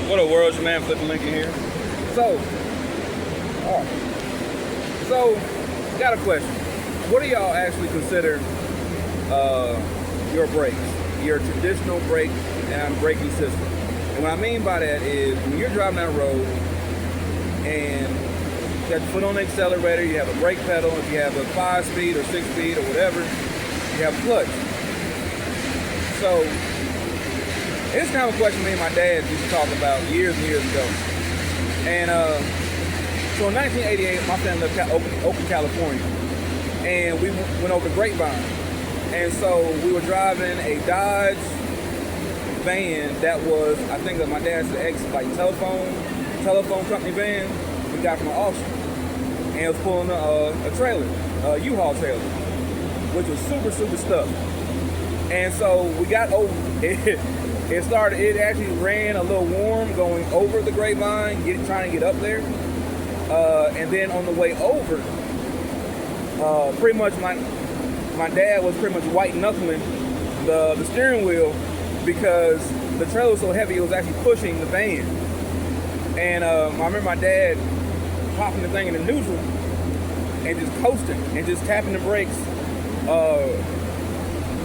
What a world, your man Flippin' Lincoln here. So, alright. So, got a question. What do y'all actually consider your brakes? Your traditional brake and braking system. And what I mean by that is when you're driving down the road and you got your foot on the accelerator, you have a brake pedal, if you have a 5-speed or 6-speed or whatever, you have a clutch. So, it's kind of a question me and my dad used to talk about years and years ago. And so in 1988, my family lived in Oakland, California. And we went over the Grapevine. And so we were driving a Dodge van that was, I think that my dad's telephone company van we got from an auction. And it was pulling a trailer, a U-Haul trailer, which was super, super stuffed. And so we got over it. It actually ran a little warm going over the Grapevine, trying to get up there. And then on the way over, pretty much my dad was pretty much white knuckling the steering wheel because the trailer was so heavy it was actually pushing the van. And I remember my dad popping the thing in the neutral and just coasting and just tapping the brakes.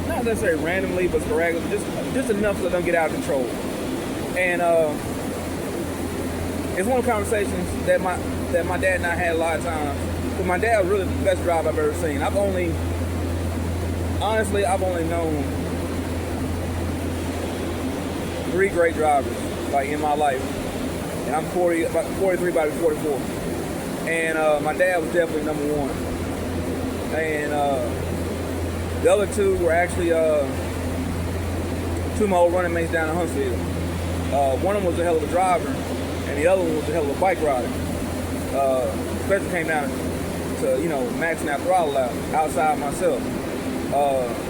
Not necessarily randomly, but sporadically, just enough so they don't get out of control. And it's one of the conversations that my dad and I had a lot of times. Because my dad was really the best driver I've ever seen. I've only known 3 great drivers like in my life, and I'm 43, about to be 44. And my dad was definitely number 1. And the other 2 were actually 2 of my old running mates down in Huntsville. One of them was a hell of a driver, and the other one was a hell of a bike rider. Especially came down to, maxing that throttle out, outside myself.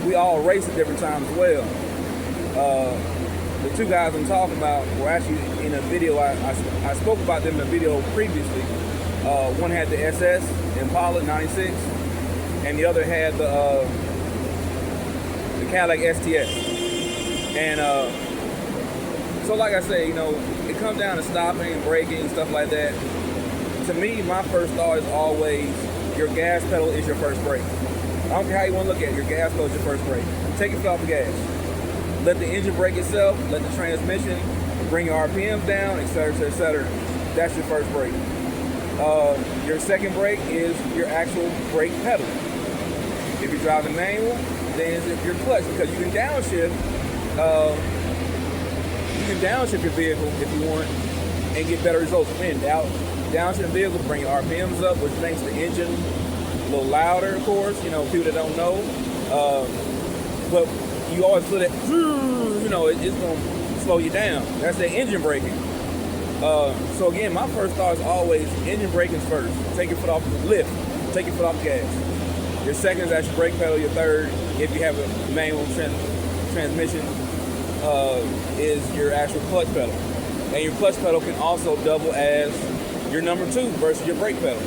We all raced at different times as well. The 2 guys I'm talking about were actually in a video, I spoke about them in a video previously. One had the SS Impala 96, and the other had the Cadillac STS. And so like I say, it comes down to stopping and braking and stuff like that. To me, my first thought is always your gas pedal is your first brake. I don't care how you want to look at it, your gas pedal is your first brake. Take your foot off the gas. Let the engine brake itself, let the transmission bring your RPMs down, etc., etc. That's your first brake. Your second brake is your actual brake pedal. If you're driving manual, then it's your clutch, because you can downshift. Your vehicle if you want and get better results. Downshift vehicle bring your RPMs up, which makes the engine a little louder, of course. People that don't know, but you always feel that, it's going to slow you down. That's the engine braking. So again, my first thought is always engine braking first. Take your foot off the lift. Take your foot off the gas. Your second is actually brake pedal. Your third, if you have a manual transmission, is your actual clutch pedal. And your clutch pedal can also double as your number 2 versus your brake pedal,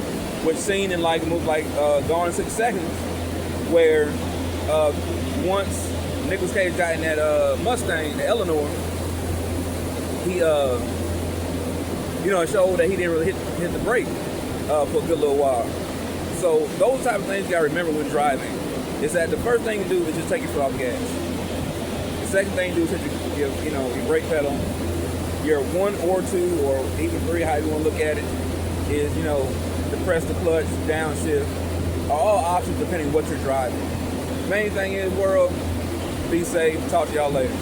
which seen in like a movie like Gone in 6 Seconds, where once Nicolas Cage got in that Mustang, the Eleanor, he it showed that he didn't really hit the brake for a good little while. So those type of things you gotta remember when driving is that the first thing you do is just take your foot off the gas. The second thing you do is hit your brake pedal. Your 1 or 2 or even 3, however you want to look at it, is depress the clutch, downshift, are all options depending on what you're driving. Main thing is, world, be safe. Talk to y'all later.